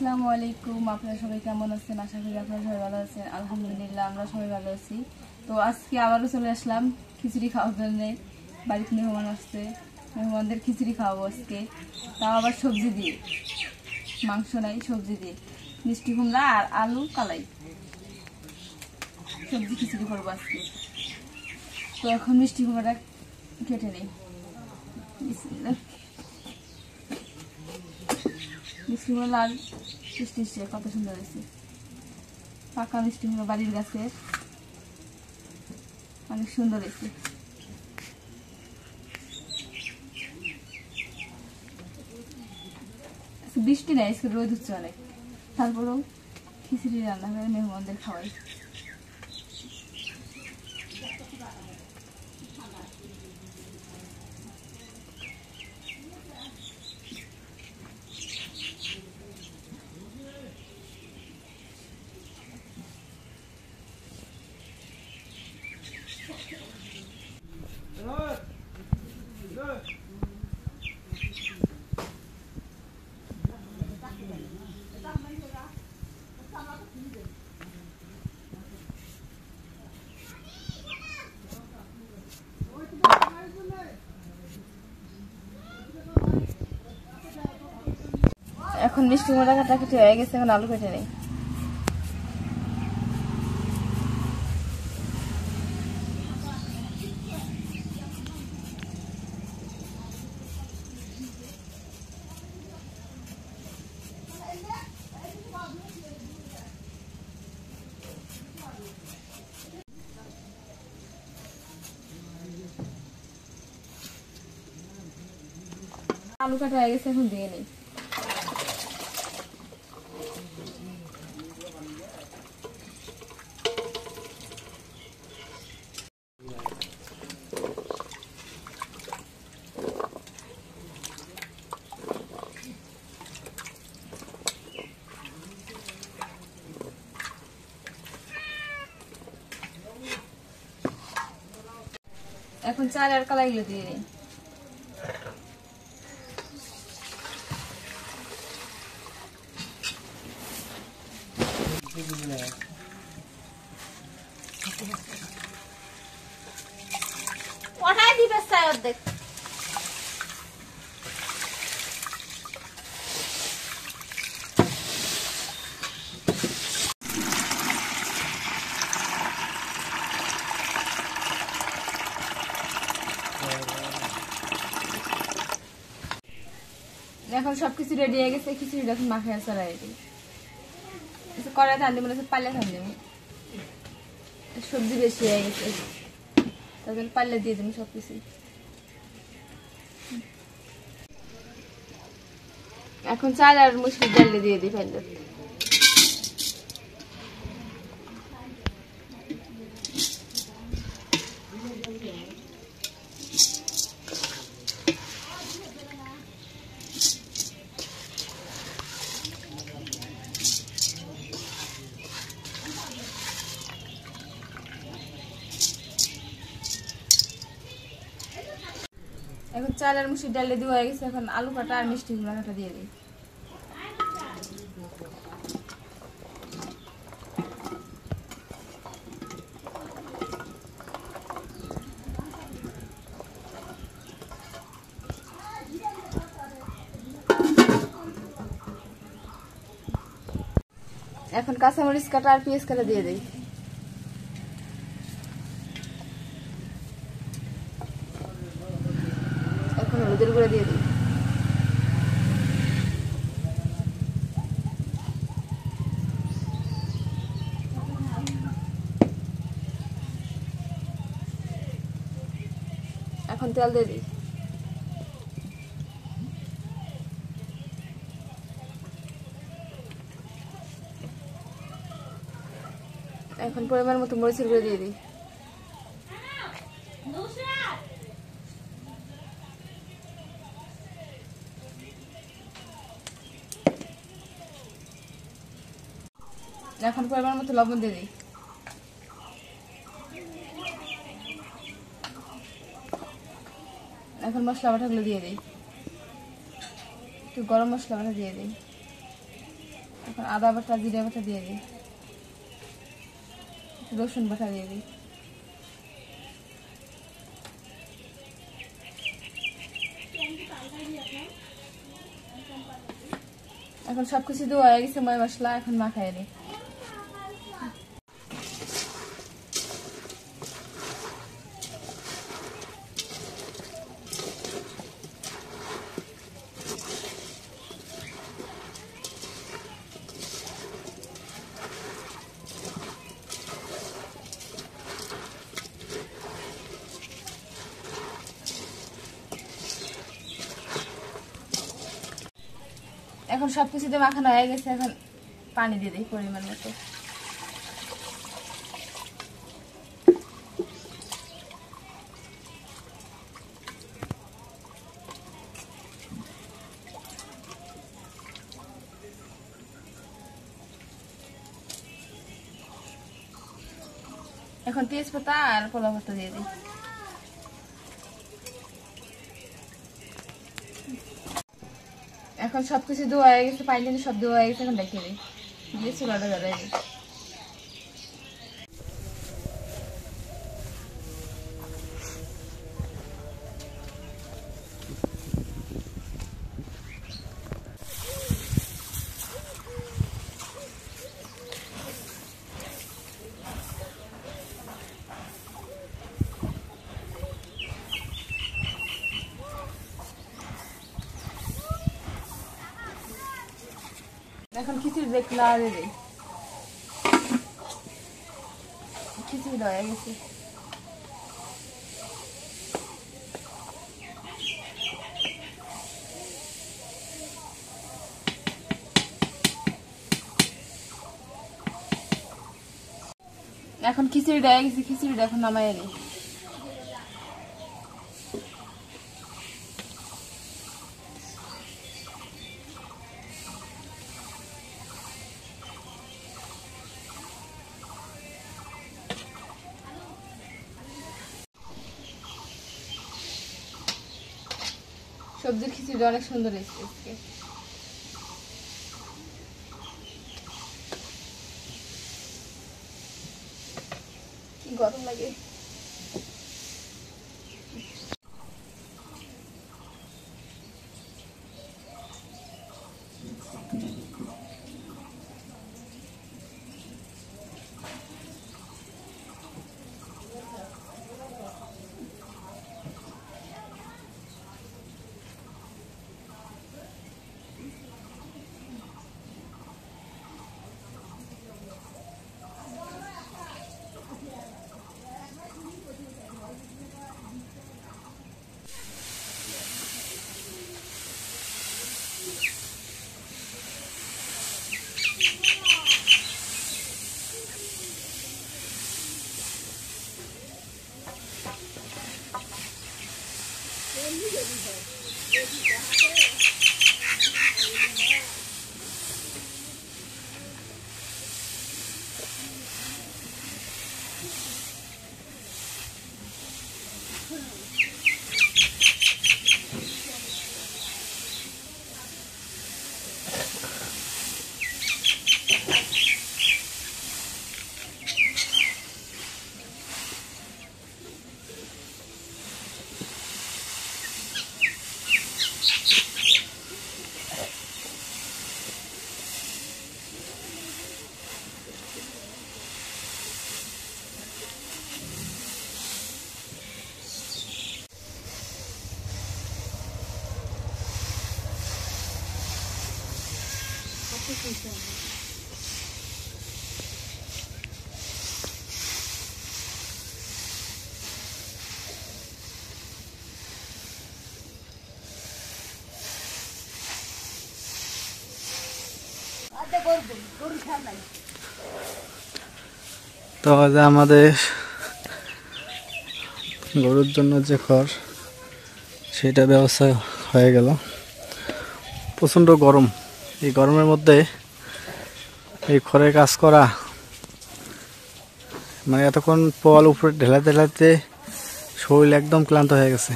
আসসালামু আলাইকুম। আপনারা সবাই কেমন আছেন? আশা করি আপনারা সবাই ভালো আছেন। আলহামদুলিল্লাহ আমরা সবাই ভালো আছি। তো আজকে আবারও চলে আসলাম খিচুড়ি খাওয়ার জন্য। বাড়িতে মেহমান আসছে, মেহমানদের খিচুড়ি খাওয়াবো আজকে, তাও আবার সবজি দিয়ে। মাংস নাই, সবজি দিয়ে মিষ্টি কুমড়া আর আলু কালাই সবজি খিচুড়ি করবো আজকে। তো এখন মিষ্টি কুমড়াটা কেটে নেই। মিষ্টি কুমড়া লাল মিষ্টি কত সুন্দর হয়েছে। পাকা মিষ্টি কুমড়া বাড়ির গাছের, অনেক সুন্দর হয়েছে। বৃষ্টি নেই, আজকে রোদ হচ্ছে অনেক, তারপরেও খিচুড়ি রান্না করে মেহমানদের খাওয়াই। এখন মিষ্টি কুমড়া কাটাকাটি হয়ে গেছে, এখন আলু কেটে নেই। আলু কাটা হয়ে গেছে, এখন দিয়ে নেই। এখন চাল আর কালাইগুলো দিয়ে নেই। ওটাই দিবে চাই অর্ধেক। এখন সবকিছু রেডি হয়ে গেছে, খিচুড়িটা এখন মাখায় চড়াই দিই। কড়াই ধান দিব না, পাল্লা ধান দেবো। সবজি বেশি হয়ে গেছে, তার জন্য পাল্লা দিয়ে দেবো সবকিছু। এখন চাল আর মুসুরির ডাল দিয়ে দিই পাল্লা। এখন চাল আর মুসুরির ডাল দিয়ে হয়ে গেছে, এখন আলু কাটা আর মিষ্টি কুমড়া কাটা দিয়ে দিই। এখন কাঁচামরিচ কাটা আর পেঁয়াজ কাটা দিয়ে দিই। এখন হলুদের গুঁড়া দিয়ে দিই। এখন তেল দিয়ে দিই। এখন পরিমাণ মতো মরিচের গুঁড়ো দিয়ে দিই। এখন পরিমাণ মতো লবণ দিয়ে দিই। এখন মশলা বাটাগুলো দিয়ে দিই। একটু গরম মশলা বাটা দিয়ে দিই। আদা বাটা জিরা বাটা দিয়ে দিই, রসুন বাটা দিয়ে দিই। এখন সবকিছু দেওয়া হয়ে গেছে ময় মশলা, এখন মাখাই দিই। এখন সবকিছুতে মাখানো হয়ে গেছে, এখন পানি দিয়ে দিই পরিমাণ মতো। এখন তেজপাতা আর পোলাও পাতা দিয়ে দিই। এখন সবকিছু ধোয়া হয়ে গেছে, পানি টানি সব ধোয়া হয়ে গেছে, এখন রেখে দিই, দিয়ে চুলাটা জ্বালাই দিই। এখন খিচুড়ি দেখলা দিয়ে দিই, খিচুড়ি হয়ে গেছে। এখন খিচুড়িটা হয়ে গেছে, খিচুড়িটা এখন নামাই নিই। সবজির খিচুড়ি অনেক সুন্দর হয়েছে আজকে। কি গরম লাগে। তো যে আমাদের গরুর জন্য যে খড় সেটা ব্যবস্থা হয়ে গেল। প্রচণ্ড গরম, এই গরমের মধ্যে এই খড়ের কাজ করা মানে এতক্ষণ পোয়াল উপরে ঢেলাতে ঢেলাতে শরীর একদম ক্লান্ত হয়ে গেছে।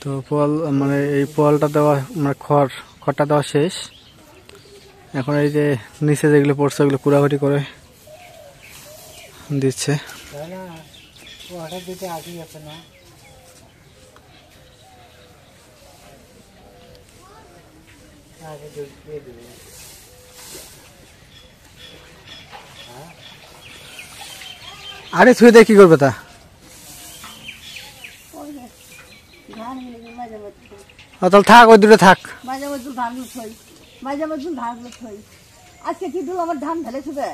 তো পোয়াল মানে এই পোয়ালটা দেওয়া মানে খড়টা দেওয়া শেষ। এখন এই যে নিচে যেগুলো পড়ছে ওগুলো কুড়াকুটি করে দিচ্ছে। আরে থুয়ে দিয়ে কি করবে তা? তাহলে থাক, ওই দুটো থাক। মাঝে মধ্যে ধান থই, মাঝে মধ্যে ধান থই। আজকে কি দু আমার ধান ঢেলে শুবে।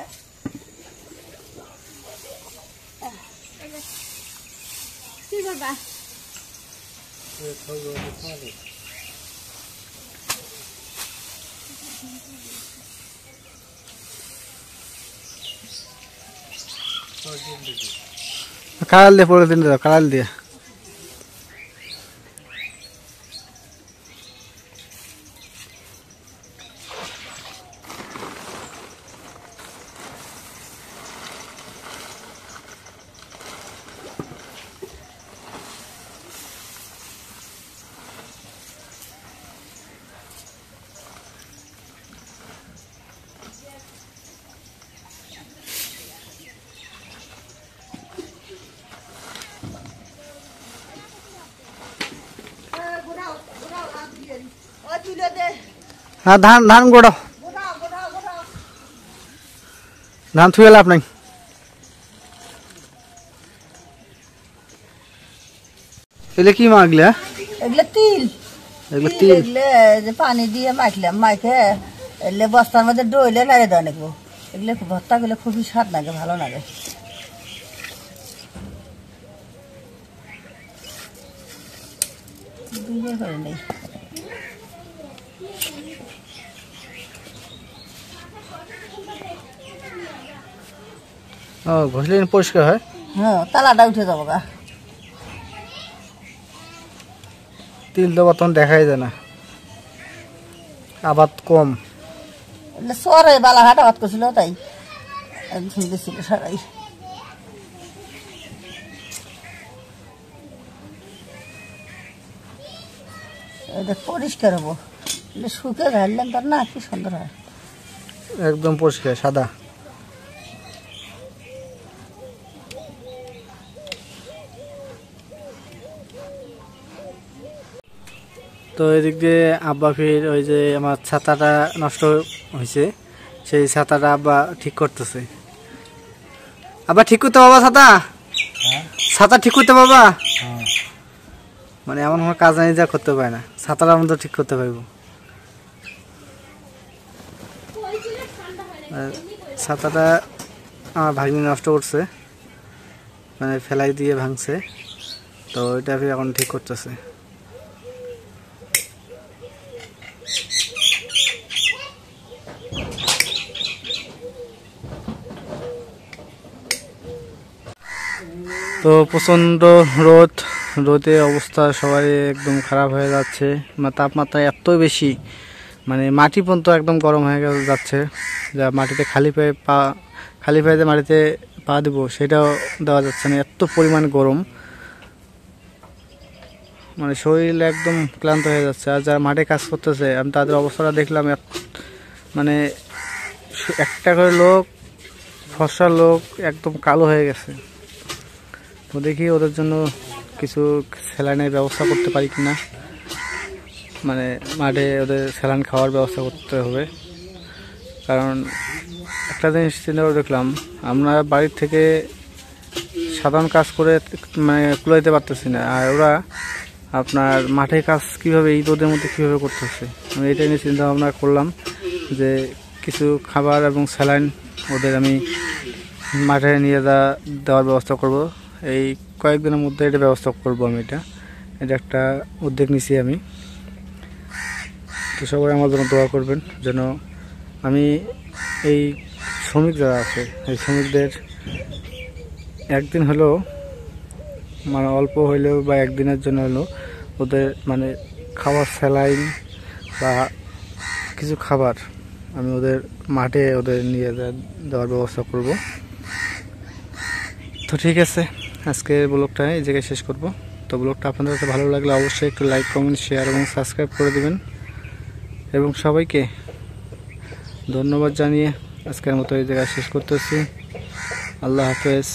কি করবা? কালাল দিয়ে পরে দিন দাও, কালাল দিয়ে। হ্যাঁ, ধান ধান গোড়াও, ধান থুয়ে লাভ নাই। এগুলো কি মাগলে? এগুলো তিল, এগুলো তিল। এগুলো যে পানি দিয়ে মাখলাম, মাখে এগুলো বস্তার মধ্যে ডইলে নাড়ে দেওয়া নেবো। এগুলো ভর্তা গুলো খুবই স্বাদ লাগে, ভালো লাগে। দুইয়ে করে নেই। ও, ঘষলে পরিষ্কার হয়। হ্যাঁ, তালাটা উঠে যাবো গা। তিল তো বর্তমান দেখাই যায় না, আবাদ কম। সরে বালাঘাট আবাদ করছিল, তাই ছিল সারাই। এটা পরিষ্কার হবো, শুকে ঘাড়লেন তার না, কি সুন্দর হয়। একদম পরিষ্কার সাদা। তো এদিক দিয়ে আব্বা ফির ওই যে আমার ছাতাটা নষ্ট হয়েছে, সেই ছাতাটা আব্বা ঠিক করতেছে। আব্বা ঠিক করতে বাবা ছাতা, ছাতা ঠিক করতে বাবা। মানে এমন কোনো কাজ নাই যা করতে পারে না, ছাতাটা মতো ঠিক করতে পারবো। ছাতাটা আমার ভাগ্নি নষ্ট করছে, মানে ফেলাই দিয়ে ভাঙছে, তো ওইটা ফির এখন ঠিক করতেছে। তো প্রচণ্ড রোদ, রোদে অবস্থা সবাই একদম খারাপ হয়ে যাচ্ছে। তাপমাত্রা এত বেশি, মানে মাটি পর্যন্ত একদম গরম হয়ে যাচ্ছে, যা মাটিতে খালি পায়ে যে মাটিতে পা দেবো সেটাও দেওয়া যাচ্ছে না, এত পরিমাণ গরম। মানে শরীর একদম ক্লান্ত হয়ে যাচ্ছে। আর যারা মাঠে কাজ করতেছে আমি তাদের অবস্থাটা দেখলাম, মানে একটা করে লোক, ফর্সা লোক একদম কালো হয়ে গেছে। তো দেখি ওদের জন্য কিছু স্যালাইনের ব্যবস্থা করতে পারি কিনা, মানে মাঠে ওদের স্যালাইন খাওয়ার ব্যবস্থা করতে হবে। কারণ একটা জিনিস চিন্তা করে দেখলাম, আমরা বাড়ির থেকে সাধারণ কাজ করে মানে কুলাইতে পারতেছি না, আর ওরা আপনার মাঠে কাজ কীভাবে এই রোদের মধ্যে কীভাবে করতেছে। আমি এটা নিয়ে চিন্তা ভাবনা করলাম যে কিছু খাবার এবং স্যালাইন ওদের আমি মাঠে নিয়ে দেওয়ার ব্যবস্থা করব। এই কয়েকদিনের মধ্যে এটা ব্যবস্থা করব আমি, এটা একটা উদ্যোগ নিছি আমি। তো সবাই আমার জন্য দোয়া করবেন যেন আমি এই শ্রমিক যারা আছে এই শ্রমিকদের একদিন হলেও, মানে অল্প হইলেও বা একদিনের জন্য হলেও ওদের মানে খাবার স্যালাইন বা কিছু খাবার আমি ওদের মাঠে ওদের নিয়ে দেওয়ার ব্যবস্থা করব। তো ঠিক আছে, আজকের ব্লগটা এই জায়গায় শেষ করব। তো ব্লগটা আপনাদের কাছে ভালো লাগলে অবশ্যই একটু লাইক, কমেন্ট, শেয়ার এবং সাবস্ক্রাইব করে দেবেন এবং সবাইকে ধন্যবাদ জানিয়ে আজকের মতো এই জায়গায় শেষ করতেছি। আল্লাহ হাফেজ।